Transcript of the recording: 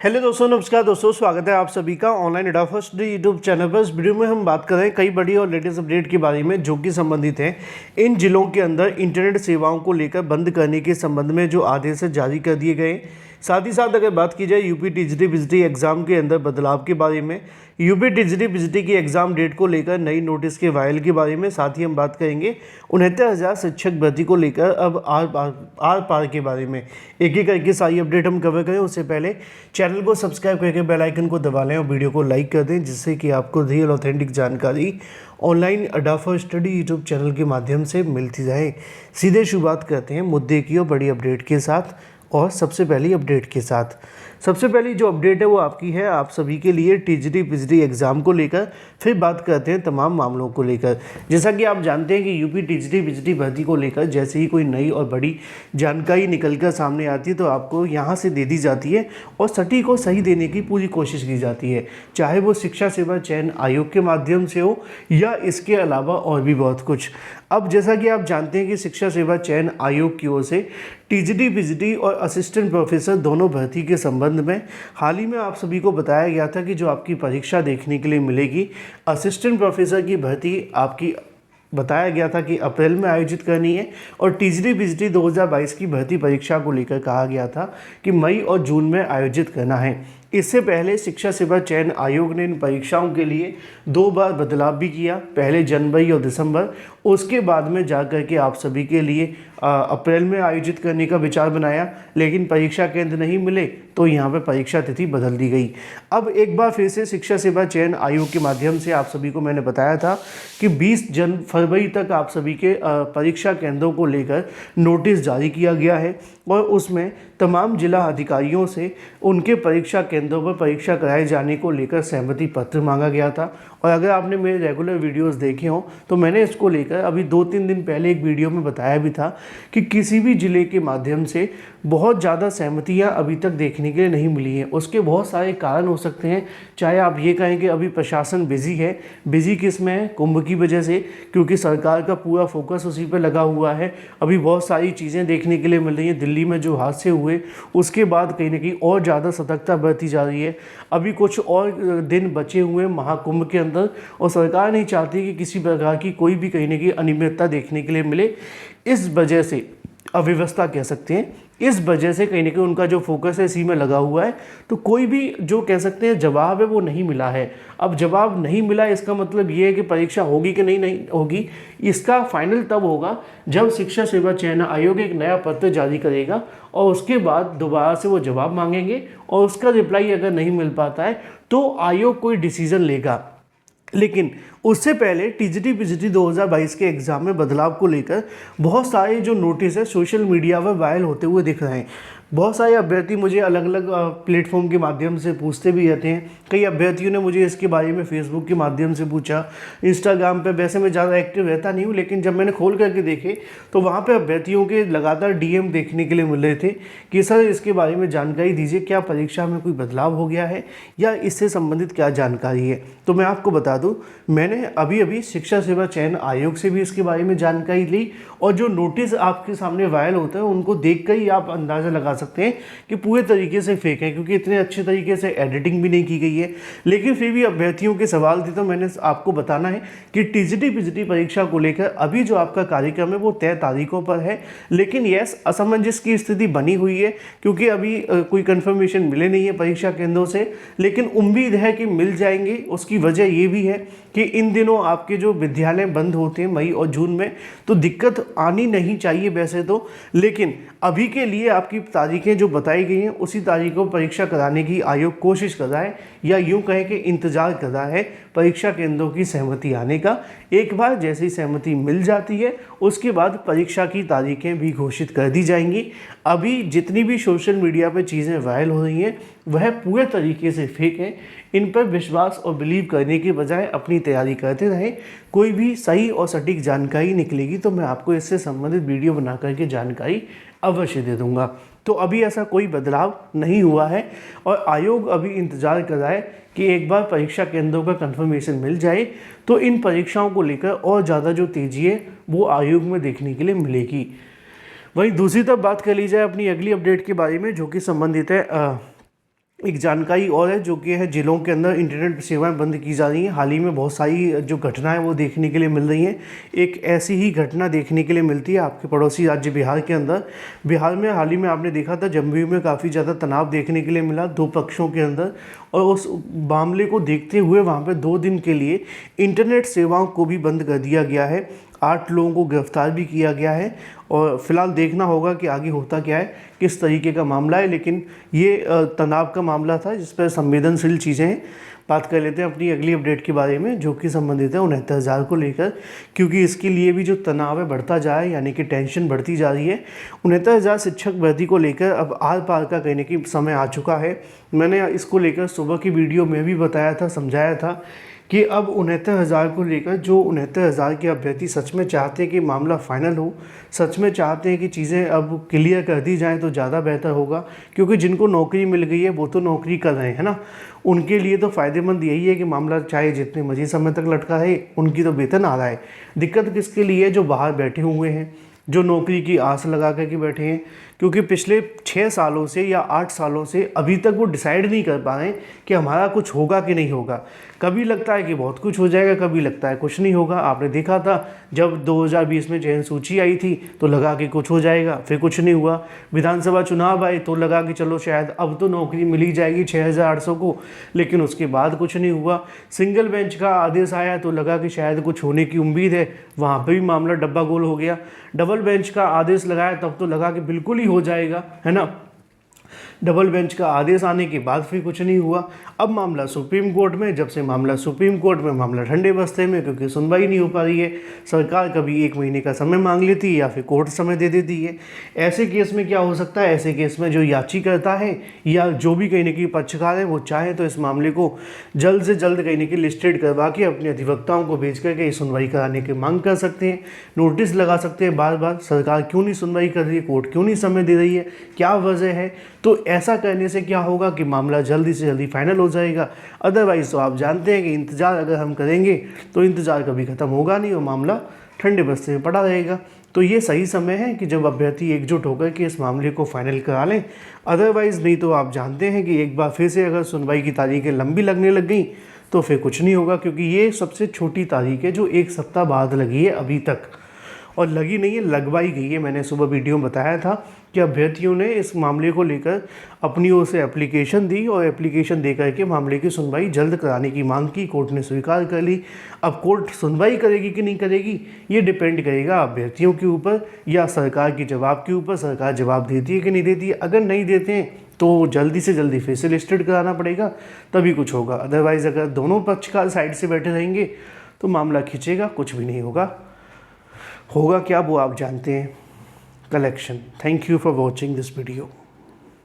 Hello दोस्तों, नमस्कार दोस्तों, स्वागत है आप सभी का ऑनलाइन एडा फर्स्ट यूट्यूब चैनल पर। इस वीडियो में हम बात कर रहे हैं कई बड़ी और लेटेस्ट अपडेट के बारे में जो कि संबंधित हैं इन जिलों के अंदर इंटरनेट सेवाओं को लेकर बंद करने के संबंध में जो आदेश जारी कर दिए गए। साथ ही साथ अगर बात की जाए यूपी टीजीटी बिजली एग्जाम के अंदर बदलाव के बारे में, यूपी टीजीटी बिजली की एग्जाम डेट को लेकर नई नोटिस के वायरल के बारे में, साथ ही हम बात करेंगे 69,000 शिक्षक भर्ती को लेकर अब आर पार के बारे में। एक एक करके सारी अपडेट हम कवर करें उससे पहले चैनल को सब्सक्राइब करके बेल आइकन को दबा लें और वीडियो को लाइक कर दें, जिससे कि आपको रियल ऑथेंटिक जानकारी ऑनलाइन अड्डा फॉर स्टडी यूट्यूब चैनल के माध्यम से मिलती रहे। सीधे शुरुआत करते हैं मुद्दे की और बड़ी अपडेट के साथ। और सबसे पहली अपडेट के साथ सबसे पहली जो अपडेट है वो आपकी है आप सभी के लिए टीजीटी बिजली एग्ज़ाम को लेकर। फिर बात करते हैं तमाम मामलों को लेकर। जैसा कि आप जानते हैं कि यूपी टीजीटी बिजली भर्ती को लेकर जैसे ही कोई नई और बड़ी जानकारी निकलकर सामने आती है तो आपको यहाँ से दे दी जाती है और सटीक और सही देने की पूरी कोशिश की जाती है, चाहे वो शिक्षा सेवा चयन आयोग के माध्यम से हो या इसके अलावा और भी बहुत कुछ। अब जैसा कि आप जानते हैं कि शिक्षा सेवा चयन आयोग की ओर से टीजीटी बिजली और असिस्टेंट प्रोफेसर दोनों भर्ती के संबंध में हाल ही में आप सभी को बताया गया था कि जो आपकी परीक्षा देखने के लिए मिलेगी, असिस्टेंट प्रोफेसर की भर्ती आपकी बताया गया था कि अप्रैल में आयोजित करनी है और टीजीटी बिजली 2022 की भर्ती परीक्षा को लेकर कहा गया था कि मई और जून में आयोजित करना है। इससे पहले शिक्षा सेवा चयन आयोग ने इन परीक्षाओं के लिए 2 बार बदलाव भी किया, पहले जनवरी और दिसंबर, उसके बाद में जाकर के आप सभी के लिए अप्रैल में आयोजित करने का विचार बनाया, लेकिन परीक्षा केंद्र नहीं मिले तो यहाँ पर परीक्षा तिथि बदल दी गई। अब एक बार फिर से शिक्षा सेवा चयन आयोग के माध्यम से आप सभी को मैंने बताया था कि 20 फरवरी तक आप सभी के परीक्षा केंद्रों को लेकर नोटिस जारी किया गया है और उसमें तमाम जिला अधिकारियों से उनके परीक्षा केंद्रों पर परीक्षा कराए जाने को लेकर सहमति पत्र मांगा गया था। और अगर आपने मेरे रेगुलर वीडियोस देखे हों तो मैंने इसको लेकर अभी 2-3 दिन पहले एक वीडियो में बताया भी था कि किसी भी ज़िले के माध्यम से बहुत ज़्यादा सहमतियां अभी तक देखने के लिए नहीं मिली हैं। उसके बहुत सारे कारण हो सकते हैं, चाहे आप ये कहें कि अभी प्रशासन बिजी है। बिजी किस में है? कुंभ की वजह से, क्योंकि सरकार का पूरा फोकस उसी पर लगा हुआ है। अभी बहुत सारी चीज़ें देखने के लिए मिल रही हैं। दिल्ली में जो हादसे हुए उसके बाद कहीं ना कहीं और ज़्यादा सतर्कता बरती जा रही है। अभी कुछ और दिन बचे हुए महाकुंभ के अंदर और सरकार नहीं चाहती कि किसी प्रकार की कोई भी कहीं ना कहीं अनियमितता देखने के लिए मिले। इस वजह से अव्यवस्था कह सकते हैं, इस वजह से कहीं ना कहीं उनका जो फोकस है इसी में लगा हुआ है। तो कोई भी जो कह सकते हैं जवाब है वो नहीं मिला है। अब जवाब नहीं मिला इसका मतलब ये है कि परीक्षा होगी कि नहीं होगी, इसका फाइनल तब होगा जब शिक्षा सेवा चयन आयोग एक नया पत्र जारी करेगा और उसके बाद दोबारा से वो जवाब मांगेंगे और उसका रिप्लाई अगर नहीं मिल पाता है तो आयोग कोई डिसीजन लेगा। लेकिन उससे पहले टीजीटी बिजली 2022 के एग्ज़ाम में बदलाव को लेकर बहुत सारे जो नोटिस है सोशल मीडिया पर वायरल होते हुए दिख रहे हैं। बहुत सारे अभ्यर्थी मुझे अलग अलग प्लेटफॉर्म के माध्यम से पूछते भी रहते हैं। कई अभ्यर्थियों ने मुझे इसके बारे में फेसबुक के माध्यम से पूछा, इंस्टाग्राम पे वैसे मैं ज़्यादा एक्टिव रहता नहीं हूँ, लेकिन जब मैंने खोल करके देखे तो वहाँ पे अभ्यर्थियों के लगातार डीएम देखने के लिए मिल रहे थे कि सर इसके बारे में जानकारी दीजिए, क्या परीक्षा में कोई बदलाव हो गया है या इससे संबंधित क्या जानकारी है। तो मैं आपको बता दूँ, मैंने अभी शिक्षा सेवा चयन आयोग से भी इसके बारे में जानकारी ली और जो नोटिस आपके सामने वायरल होते हैं उनको देख कर ही आप अंदाज़ा लगा सकते हैं कि पूरे तरीके से फेक है, क्योंकि इतने अच्छे तरीके से एडिटिंग भी नहीं की गई है। लेकिन फिर भी अभ्यर्थियों के सवाल थे तो मैंने आपको बताना है कि टीजीटी बिजली परीक्षा को लेकर अभी जो आपका कार्यक्रम है वो तय तारीखों पर है। लेकिन यस, असमंजस की स्थिति बनी हुई है क्योंकि अभी कोई कंफर्मेशन मिले नहीं है परीक्षा केंद्रों से, लेकिन उम्मीद है कि मिल जाएंगे। उसकी वजह ये भी है कि इन दिनों आपके जो विद्यालय बंद होते हैं मई और जून में, तो दिक्कत आनी नहीं चाहिए वैसे तो, लेकिन अभी के लिए आपकी तारीखें जो बताई गई हैं उसी तारीखों परीक्षा कराने की आयोग कोशिश कर रहा है, या यूं कहें कि इंतज़ार कर रहा है परीक्षा केंद्रों की सहमति आने का। एक बार जैसे ही सहमति मिल जाती है उसके बाद परीक्षा की तारीखें भी घोषित कर दी जाएंगी। अभी जितनी भी सोशल मीडिया पर चीज़ें वायरल हो रही हैं वह पूरे तरीके से फेक है। इन पर विश्वास और बिलीव करने के बजाय अपनी तैयारी करते रहें। कोई भी सही और सटीक जानकारी निकलेगी तो मैं आपको इससे संबंधित वीडियो बना करके जानकारी अवश्य दे दूंगा। तो अभी ऐसा कोई बदलाव नहीं हुआ है और आयोग अभी इंतज़ार कर रहा है कि एक बार परीक्षा केंद्रों का कंफर्मेशन मिल जाए तो इन परीक्षाओं को लेकर और ज़्यादा जो तेज़ी है वो आयोग में देखने के लिए मिलेगी। वहीं दूसरी तरफ बात कर ली जाए अपनी अगली अपडेट के बारे में जो कि संबंधित है एक जानकारी और है जो कि है जिलों के अंदर इंटरनेट सेवाएं बंद की जा रही हैं। हाल ही में बहुत सारी जो घटनाएं वो देखने के लिए मिल रही हैं। एक ऐसी ही घटना देखने के लिए मिलती है आपके पड़ोसी राज्य बिहार के अंदर। बिहार में हाल ही में आपने देखा था जमुई में काफ़ी ज़्यादा तनाव देखने के लिए मिला दो पक्षों के अंदर, और उस मामले को देखते हुए वहाँ पर 2 दिन के लिए इंटरनेट सेवाओं को भी बंद कर दिया गया है। 8 लोगों को गिरफ्तार भी किया गया है और फिलहाल देखना होगा कि आगे होता क्या है, किस तरीके का मामला है। लेकिन ये तनाव का मामला था जिस पर संवेदनशील चीज़ें हैं। बात कर लेते हैं अपनी अगली अपडेट के बारे में जो कि संबंधित है 69,000 को लेकर, क्योंकि इसके लिए भी जो तनाव है बढ़ता जा रहा है, यानी कि टेंशन बढ़ती जा रही है। 69,000 शिक्षक भर्ती को लेकर अब आर पार का कहने की समय आ चुका है। मैंने इसको लेकर सुबह की वीडियो में भी बताया था, समझाया था कि अब 69,000 को लेकर जो 69,000 के अभ्यर्थी सच में चाहते हैं कि मामला फाइनल हो, सच में चाहते हैं कि चीज़ें अब क्लियर कर दी जाएं तो ज़्यादा बेहतर होगा, क्योंकि जिनको नौकरी मिल गई है वो तो नौकरी कर रहे हैं ना। उनके लिए तो फ़ायदेमंद यही है कि मामला चाहे जितने मर्जी समय तक लटका है, उनकी तो वेतन आ रहा है। दिक्कत किसके लिए है? जो बाहर बैठे हुए हैं, जो नौकरी की आस लगा कर के बैठे हैं, क्योंकि पिछले 6 सालों से या 8 सालों से अभी तक वो डिसाइड नहीं कर पा रहे हैं कि हमारा कुछ होगा कि नहीं होगा। कभी लगता है कि बहुत कुछ हो जाएगा, कभी लगता है कुछ नहीं होगा। आपने देखा था जब 2020 में चयन सूची आई थी तो लगा कि कुछ हो जाएगा, फिर कुछ नहीं हुआ। विधानसभा चुनाव आए तो लगा कि चलो शायद अब तो नौकरी मिल ही जाएगी 6,800 को, लेकिन उसके बाद कुछ नहीं हुआ। सिंगल बेंच का आदेश आया तो लगा कि शायद कुछ होने की उम्मीद है, वहाँ पर भी मामला डब्बा गोल हो गया। डबल बेंच का आदेश लगाया तब तो लगा कि बिल्कुल ही हो जाएगा, है ना। डबल बेंच का आदेश आने के बाद फिर कुछ नहीं हुआ। अब मामला सुप्रीम कोर्ट में, जब से मामला सुप्रीम कोर्ट में, मामला ठंडे बस्ते में, क्योंकि सुनवाई नहीं हो पा रही है। सरकार कभी 1 महीने का समय मांग लेती है या फिर कोर्ट समय दे देती है। ऐसे केस में क्या हो सकता है? ऐसे केस में जो याचिकाकर्ता है या जो भी कहीं ना कहीं पक्षकार है वो चाहे तो इस मामले को जल्द से जल्द कहीं ना कहीं लिस्टेड करवा के अपने अधिवक्ताओं को भेज करके सुनवाई कराने की मांग कर सकते हैं, नोटिस लगा सकते हैं बार बार सरकार क्यों नहीं सुनवाई कर रही है, कोर्ट क्यों नहीं समय दे रही है, क्या वजह है। तो ऐसा करने से क्या होगा कि मामला जल्दी से जल्दी फाइनल हो जाएगा। अदरवाइज़ तो आप जानते हैं कि इंतज़ार अगर हम करेंगे तो इंतज़ार कभी ख़त्म होगा नहीं और मामला ठंडे बस्ते में पड़ा रहेगा। तो ये सही समय है कि जब अभ्यर्थी एकजुट होकर के इस मामले को फाइनल करा लें। अदरवाइज़ नहीं तो आप जानते हैं कि एक बार फिर से अगर सुनवाई की तारीखें लंबी लगने लग गई तो फिर कुछ नहीं होगा, क्योंकि ये सबसे छोटी तारीख है जो 1 सप्ताह बाद लगी है अभी तक, और लगी नहीं है, लगवाई गई है। मैंने सुबह वीडियो में बताया था कि अभ्यर्थियों ने इस मामले को लेकर अपनी ओर से एप्लीकेशन दी और एप्लीकेशन दे करके मामले की सुनवाई जल्द कराने की मांग की। कोर्ट ने स्वीकार कर ली। अब कोर्ट सुनवाई करेगी कि नहीं करेगी ये डिपेंड करेगा अभ्यर्थियों के ऊपर या सरकार के जवाब के ऊपर। सरकार जवाब देती है कि नहीं देती है। अगर नहीं देते हैं तो जल्दी से जल्दी फिर से लिस्टेड कराना पड़ेगा, तभी कुछ होगा। अदरवाइज़ अगर दोनों पक्षकार साइड से बैठे रहेंगे तो मामला खींचेगा, कुछ भी नहीं होगा। होगा क्या वो आप जानते हैं, collection. Thank you for watching this video.